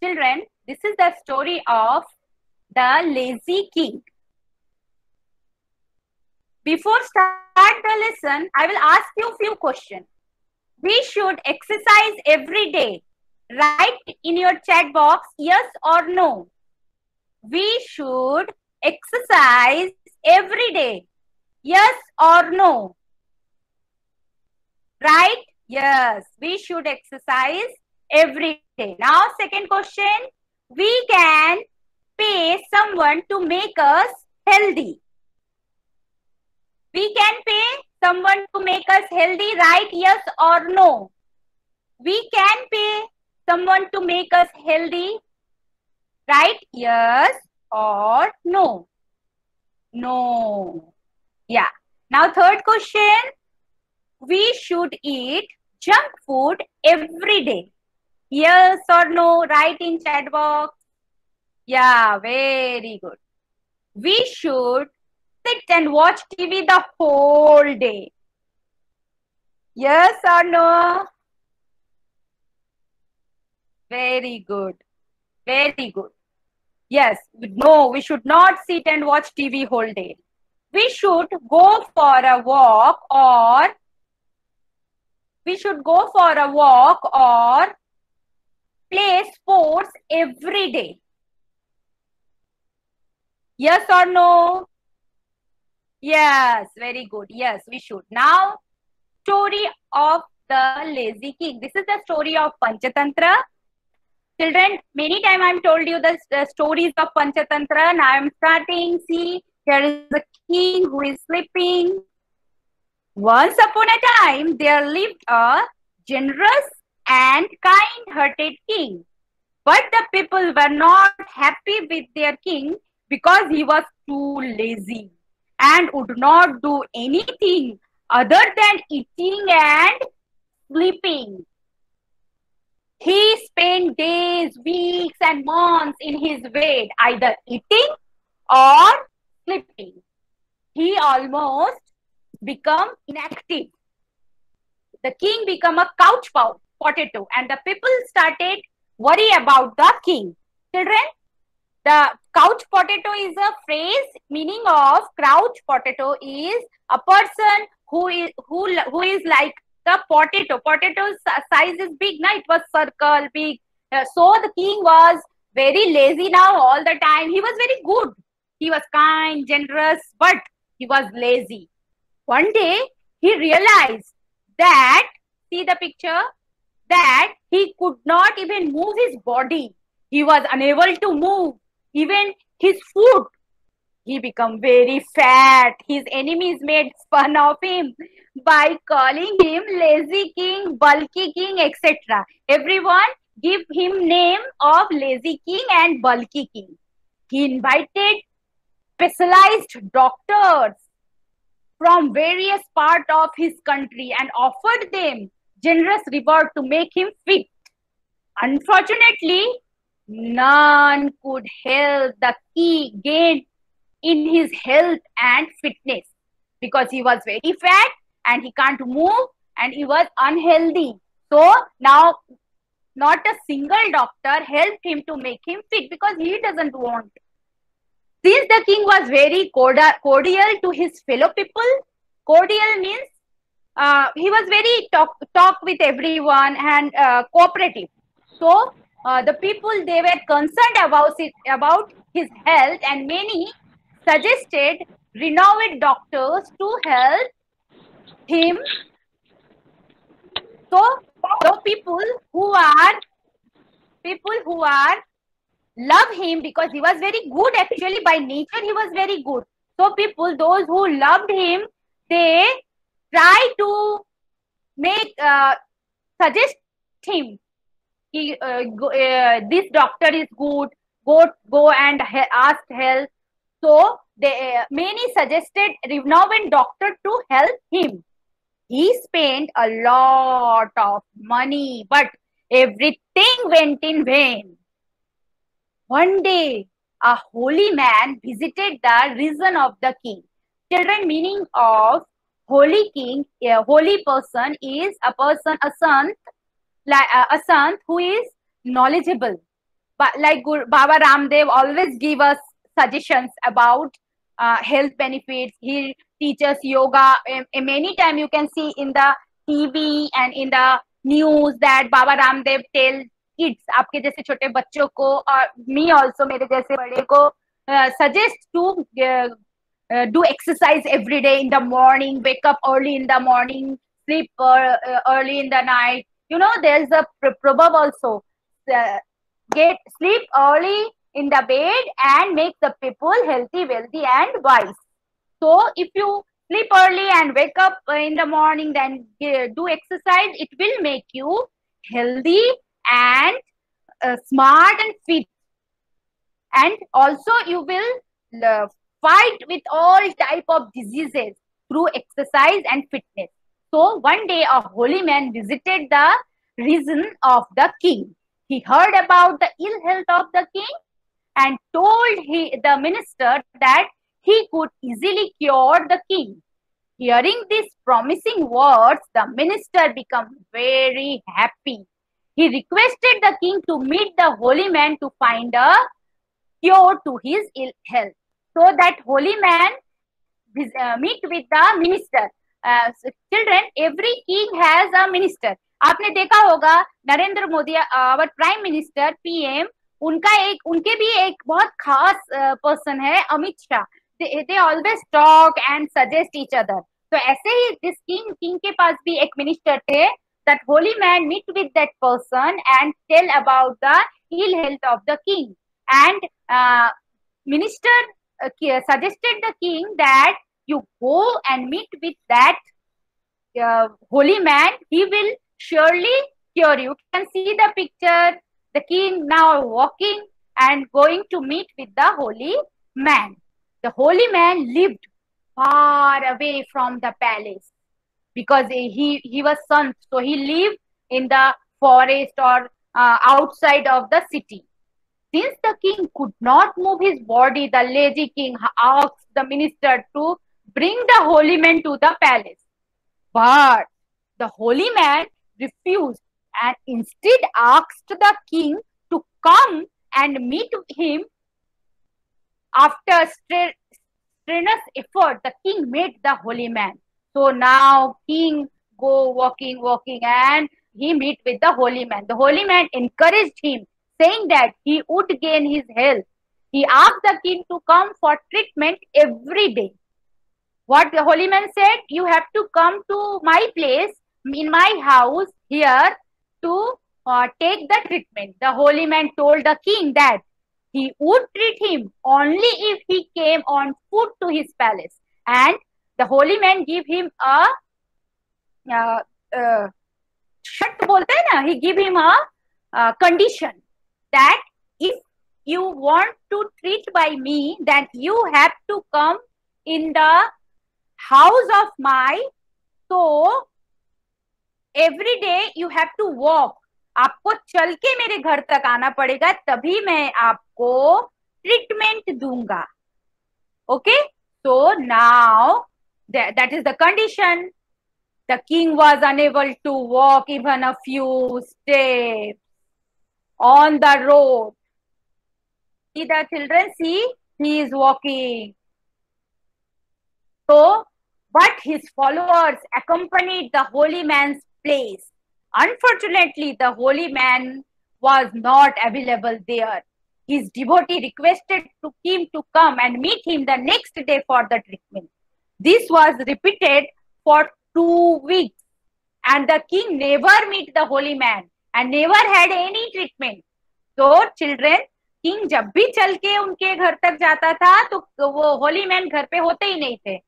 Children, this is the story of the lazy king. Before start the lesson, I will ask you a few questions. We should exercise every day. Write in your chat box yes or no. We should exercise every day. Yes or no? Right? Yes, we should exercise every day. Now, second question. We can pay someone to make us healthy. We can pay someone to make us healthy, right? Yes or no? We can pay someone to make us healthy, right? Yes or no? No. Yeah. Now, third question. We should eat junk food every day. Yes or no? Write in chat box. Yeah, very good. We should sit and watch TV the whole day. Yes or no? Very good. Very good. Yes, no, we should not sit and watch TV whole day. We should go for a walk or play sports every day. Yes or no? Yes, very good. Yes, we should. Now, story of the lazy king. This is the story of Panchatantra. Children, many times I'm told you the stories of Panchatantra. Now I'm starting. See, here is a king who is sleeping. Once upon a time, there lived a generous and kind-hearted king. But the people were not happy with their king because he was too lazy and would not do anything other than eating and sleeping. He spent days, weeks, and months in his bed, either eating or sleeping. He almost became inactive. The king became a couch potato, and the people started worry about the king. Children, the couch potato is a phrase. Meaning of couch potato is a person who is like the potato. Potato's size is big. Now it was circle big. So the king was very lazy now all the time. He was very good. He was kind, generous, but he was lazy. One day he realized that, see the picture, that he could not even move his body. He was unable to move even his food. He became very fat. His enemies made fun of him by calling him lazy king, bulky king, etc. Everyone give him name of lazy king and bulky king. He invited specialized doctors from various parts of his country and offered them generous reward to make him fit. Unfortunately, none could help the king gain in his health and fitness because he was very fat and he can't move and he was unhealthy. So now not a single doctor helped him to make him fit because he doesn't want. Since the king was very cordial to his fellow people, cordial means he was very talk with everyone and cooperative. So the people, they were concerned about his health, and many suggested renowned doctors to help him. So the people who are love him because he was very good. Actually, by nature he was very good. So people, those who loved him, they try to make suggest him. This doctor is good. Go and ask help. So many suggested renowned doctor to help him. He spent a lot of money, but everything went in vain. One day, a holy man visited the region of the king. Children, meaning of holy king, a holy person is a person, a sant who is knowledgeable. like Baba Ramdev always give us suggestions about health benefits. He teaches yoga. Many time you can see in the TV and in the news that Baba Ramdev tell kids, आपके जैसे छोटे बच्चों को और me also, मेरे जैसे बड़े को suggest to do exercise every day in the morning, wake up early in the morning, sleep early in the night. You know, there's a proverb also, get sleep early in the bed and make the people healthy, wealthy and wise. So if you sleep early and wake up in the morning, then do exercise, it will make you healthy and smart and fit. And also you will fight with all type of diseases through exercise and fitness. So one day a holy man visited the residence of the king. He heard about the ill health of the king and told the minister that he could easily cure the king. Hearing these promising words, the minister became very happy. He requested the king to meet the holy man to find a cure to his ill health. So that holy man meet with the minister. Children, every king has a minister. आपने देखा होगा Narendra Modi, our prime minister, PM, उनके भी एक बहुत खास person है Amit Shah. They always talk and suggest each other. तो ऐसे ही this king के पास भी एक minister थे. That holy man meet with that person and tell about the ill health of the king. And minister suggested the king that you go and meet with that holy man. He will surely cure you. You can see the picture. The king now walking and going to meet with the holy man. The holy man lived far away from the palace because he was son. So he lived in the forest or outside of the city. Since the king could not move his body, the lazy king asked the minister to bring the holy man to the palace. But the holy man refused and instead asked the king to come and meet him. After strenuous effort, the king met the holy man. So now king go walking and he meet with the holy man. The holy man encouraged him, saying that he would gain his health. He asked the king to come for treatment every day. What the holy man said, you have to come to my place, in my house here to take the treatment. The holy man told the king that he would treat him only if he came on foot to his palace. And the holy man gave him a shart bolte hai na, he gave him a condition that if you want to treat by me, then you have to come in the house of my, so every day you have to walk. आपको चल के मेरे घर तक आना पड़ेगा, तभी मैं आपको ट्रीटमेंट दूंगा. Okay, so now that is the condition. The king was unable to walk even a few steps on the road. See the children, see, he is walking. So, but his followers accompanied the holy man's place. Unfortunately, the holy man was not available there. His devotee requested him to come and meet him the next day for the treatment. This was repeated for 2 weeks and the king never met the holy man and never had any treatment. So children, king जब भी चल के उनके घर तक जाता था तो वो holy man घर पे होते ही नहीं थे.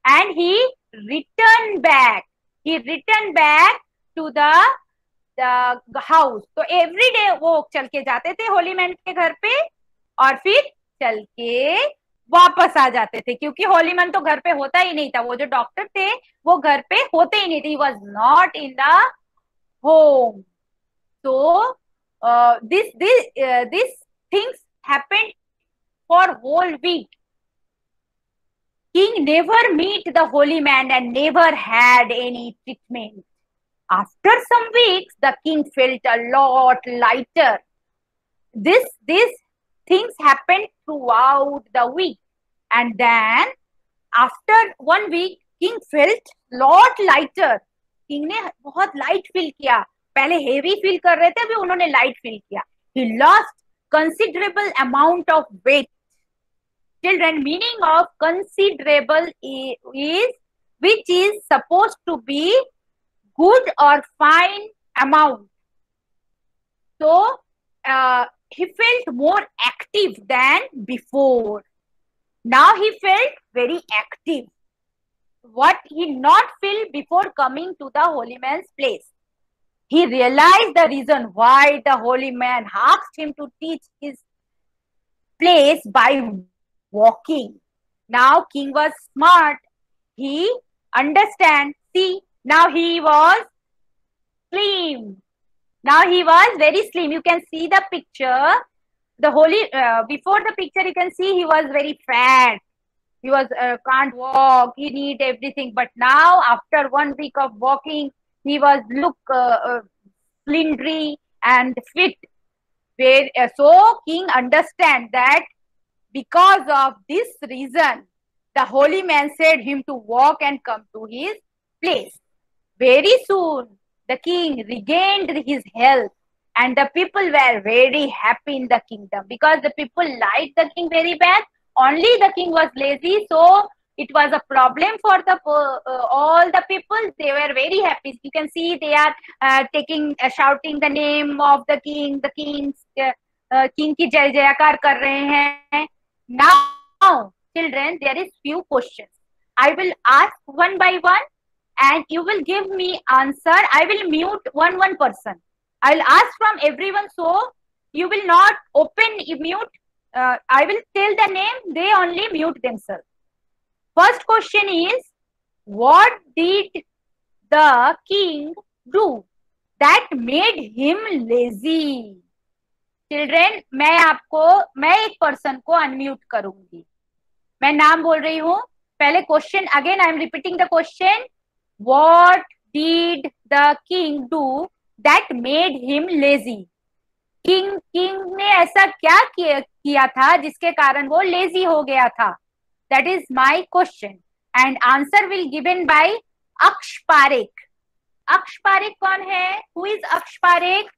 And he returned back. He returned back to the house. तो every day वो चल के जाते थे होली मैन के घर पे और फिर चल के वापस आ जाते थे, क्योंकि होली मैन तो घर पे होता ही नहीं था. वो जो डॉक्टर थे वो घर पे होते ही नहीं थे. He was not in the home. So these things happened for whole week. King never met the holy man and never had any treatment. After some weeks, the king felt a lot lighter. This things happened throughout the week, and then after 1 week king felt lot lighter. King ने बहुत light feel किया. पहले heavy feel कर रहे थे, अभी उन्होंने light feel किया. He lost considerable amount of weight. Children, meaning of considerable is which is supposed to be good or fine amount. So he felt more active than before. Now he felt very active. What he not feel before coming to the holy man's place. He realized the reason why the holy man asked him to teach his place by walking. Now king was smart. He understand. See, now he was slim. Now he was very slim. You can see the picture. The holy before the picture you can see he was very fat. He was can't walk. He need everything. But now after 1 week of walking, he was look slender and fit. Where so king understand that because of this reason, the holy man said him to walk and come to his place. Very soon, the king regained his health, and the people were very happy in the kingdom because the people liked the king very bad. Only the king was lazy, so it was a problem for the all the people. They were very happy. You can see they are shouting the name of the king. The king's king की जय जयकार कर रहे हैं. Now, children, there is few questions. I will ask one by one, and you will give me answer. I will mute one person. I will ask from everyone, so you will not open mute. I will tell the name. They only mute themselves. First question is, what did the king do that made him lazy? Children, मैं एक person को unmute करूंगी. मैं नाम बोल रही हूँ. पहले question again I am repeating the question. What did the king do that made him lazy? King ने ऐसा क्या किया था जिसके कारण वो लेजी हो गया था? That is my question, and answer will given by अक्ष पारेख. अक्ष पारेख कौन है? हु इज अक्ष पारेख?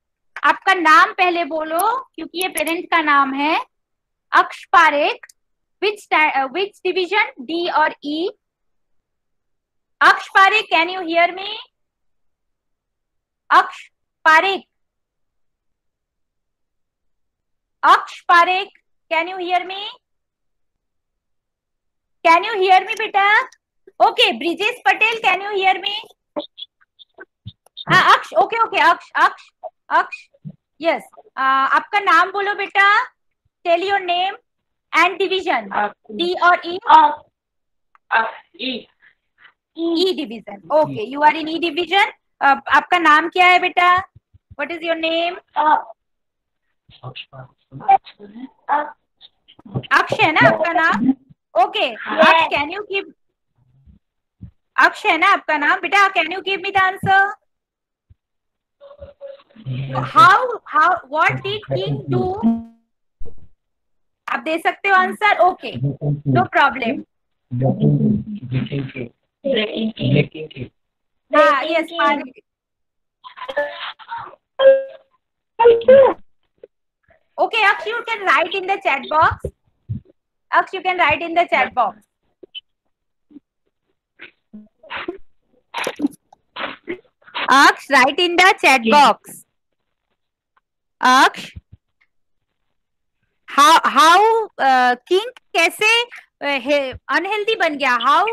आपका नाम पहले बोलो क्योंकि ये पेरेंट का नाम है. अक्ष Parekh, which division, D or E? Aksh Parekh, can you hear me? Aksh Parekh. Aksh Parekh, can you hear me? Can you hear me, beta? Okay, Brijesh Patel, can you hear me? Aksh, okay, Aksh, yes. आपका नाम बोलो बेटा. Tell your name and division. D or E? E. E division. Okay, you are in E division. आपका नाम क्या है बेटा? What is your name? अक्ष है ना आपका नाम? Okay. Aksh, can you give? अक्ष है ना आपका नाम बेटा? Can you give me the answer? How what did king do? आप दे सकते हो आंसर. Okay, no problem. हाँ, yes. Okay, Aksh, you can write in the chat box. Aksh, you can write in the chat box. Aksh, write in the chat box. Aksh, how king कैसे unhealthy बन गया? How?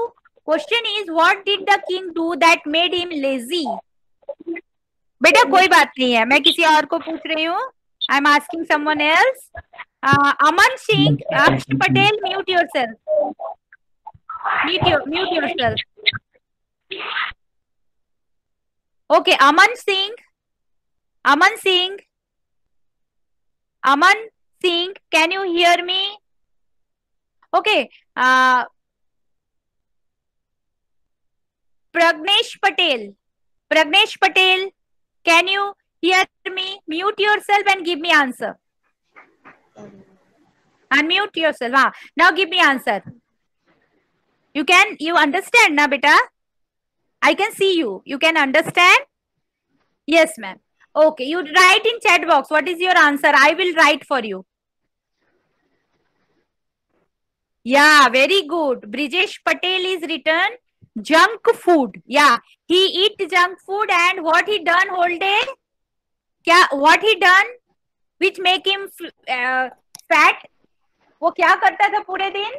Question is, what did the king do that made him lazy? बेटा कोई बात नहीं है, मैं किसी और को पूछ रही हूँ. I am asking someone else. Aman Singh, Aksh Patel, mute yourself. Mute yourself. Okay, Aman Singh, can you hear me? Okay. Pragnesh Patel, can you hear me? Mute yourself and give me answer. Unmute yourself. Now give me answer. You understand na beta? I can see you. You can understand? Yes, ma'am. Okay, you write in chat box. What is your answer? I will write for you. Yeah, very good. Brijesh Patel is written junk food. Yeah, he eat junk food and what he done whole day? What he done which make him fat? वो क्या करता था पूरे दिन?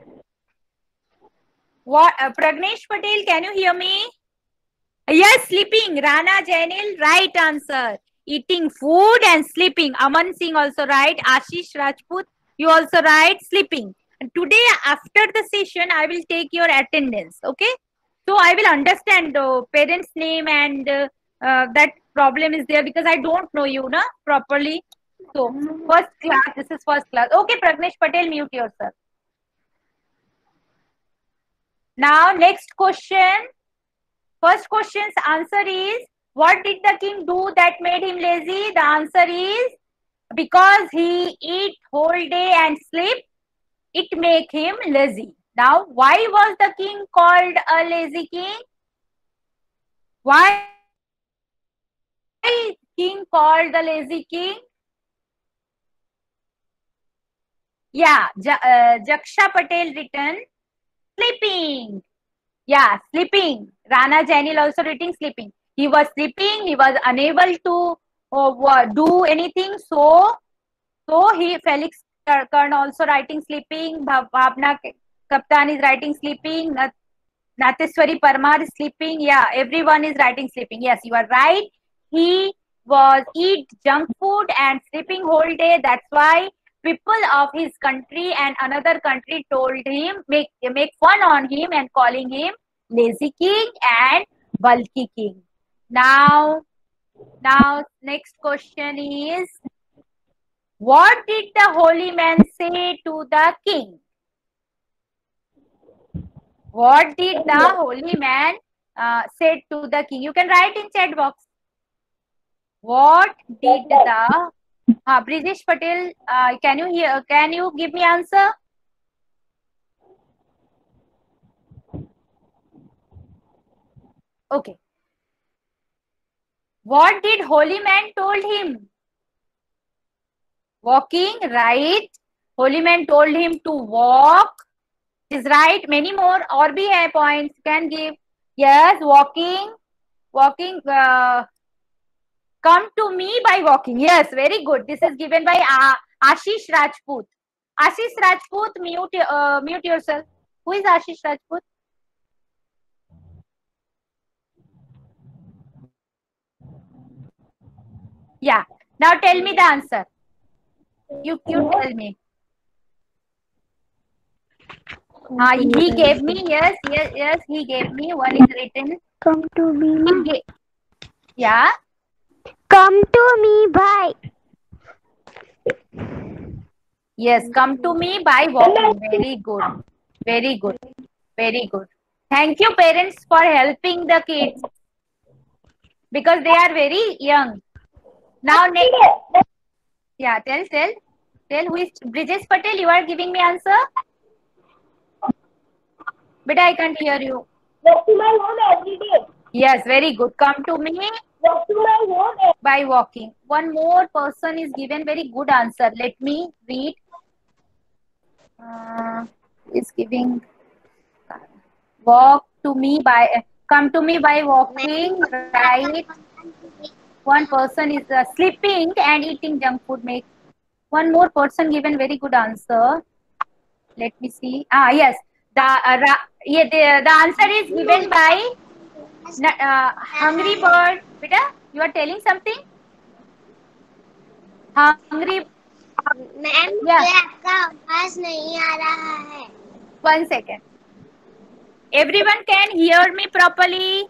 What? Pragnesh Patel, can you hear me? Yes, sleeping. Rana Jainil, right answer. Eating food and sleeping. Aman Singh also right. Ashish Rajput, you also right. Sleeping. And today, after the session, I will take your attendance. Okay. So I will understand parents' name and that problem is there because I don't know you na properly. So first class. This is first class. Okay, Pragnesh Patel, mute yourself. Now next question. First question's answer is, what did the king do that made him lazy? The answer is, because he eat whole day and sleep, it make him lazy. Now, why was the king called a lazy king? Why king called the lazy king? Yeah, Jaksha Patel written sleeping. Yeah, sleeping. Rana Jainil also written sleeping. He was sleeping. He was unable to do anything. So he Felix Kern also writing sleeping. Bhavna Kaptan is writing sleeping. Nateswari Parmar is sleeping. Yeah, everyone is writing sleeping. Yes, you are right. He was eat junk food and sleeping whole day. That's why people of his country and another country told him, make fun on him and calling him lazy king and bulky king. Now next question is, what did the holy man say to the king? What did the holy man said to the king? You can write in chat box. What did the Brijesh Patel, can you give me answer? Okay. What did holy man told him? Walking, right? Holy man told him to walk. Is right. Many more or bhi hai points can give. Yes, walking. Come to me by walking. Yes, very good. This is given by Ashish Rajput. Ashish Rajput, mute yourself. Who is Ashish Rajput? Yeah. Now tell me the answer. You tell me. He gave me, yes, he gave me. One is written. Come to me. Yeah. Come to me by. Yes, come to me by walking. Very good. Very good. Very good. Thank you, parents, for helping the kids. Because they are very young. Now next. Yeah, tell. Who is Brijesh Patel? You are giving me answer? But I can't hear you. Walk to my home every day. Yes, very good. Come to me Walk to my home by walking. One more person is given very good answer. Let me read. Is giving come to me by walking, right? One person is sleeping and eating junk food. Make one more person given very good answer. Let me see. Yes, the answer is given by hungry bird. Beta, you are telling something? Hungry. Ma'am Yeah. मुझे आपका आवाज नहीं आ रहा है. 1 second. Everyone can hear me properly?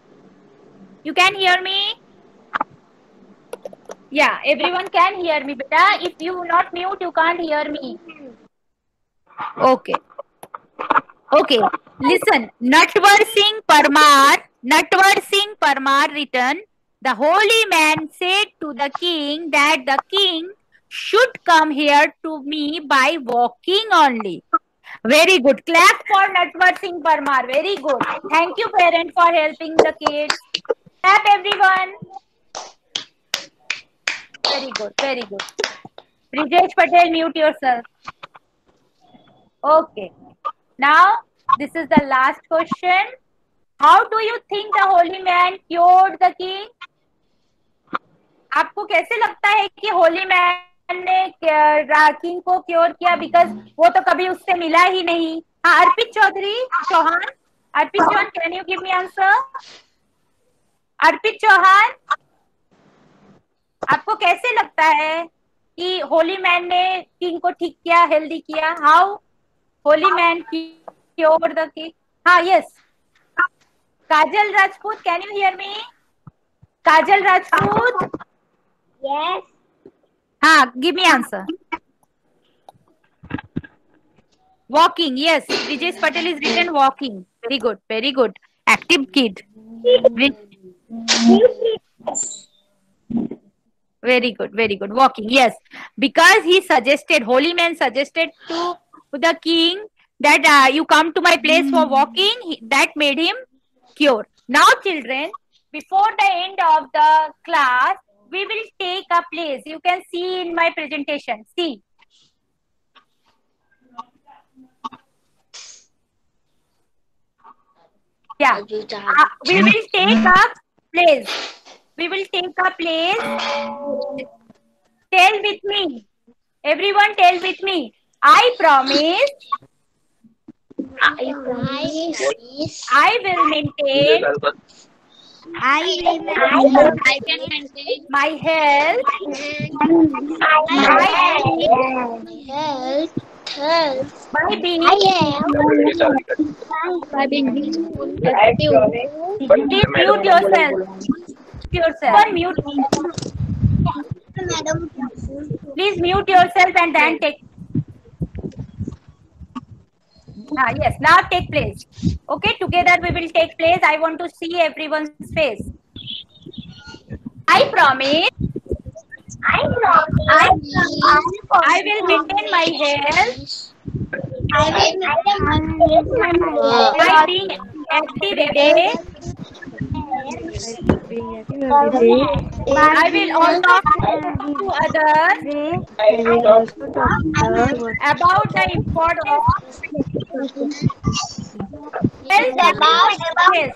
You can hear me? Yeah, everyone can hear me, beta. If you not mute, you can't hear me. Okay. Okay. Listen. Natwar Singh Parmar written, the holy man said to the king that the king should come here to me by walking only. Very good. Clap for Natwar Singh Parmar. Very good. Thank you, parents, for helping the kids. Clap, everyone. Very good. Very good. Brijesh Patel, mute yourself. Okay. Now, this is the last question. How do you think the holy man cured the king? आपको कैसे लगता है कि holy man ने king को cure किया? Because वो तो कभी उससे मिला ही नहीं. हाँ, Arpit Chauhan, can you give me answer? Arpit Chauhan, आपको कैसे लगता है कि होली मैन ने किंग को ठीक किया, हेल्दी किया? How holy man cure the king? हाँ, yes. Kajal Rajput, can you hear me? Kajal Rajput, Yes. हाँ, give me answer. Walking, yes. Brijesh Patel is written walking. Very good, very good. Active kid. Very good, very good. Walking, yes. Because he suggested, holy man suggested to the king that you come to my place for walking. That made him cure. Now, children, before the end of the class, we will take a place. You can see in my presentation. See. Yeah. We will take a place. We will take a place. Tell with me. Everyone tell with me. I promise. I promise. I will maintain. I will maintain My health. By being. Please mute yourself. Mute. Please mute yourself and then take. Yes, now take place. Okay, together we will take place. I want to see everyone's face. I promise. I will maintain my health. By being active every day. I will also talk to others about the importance of health.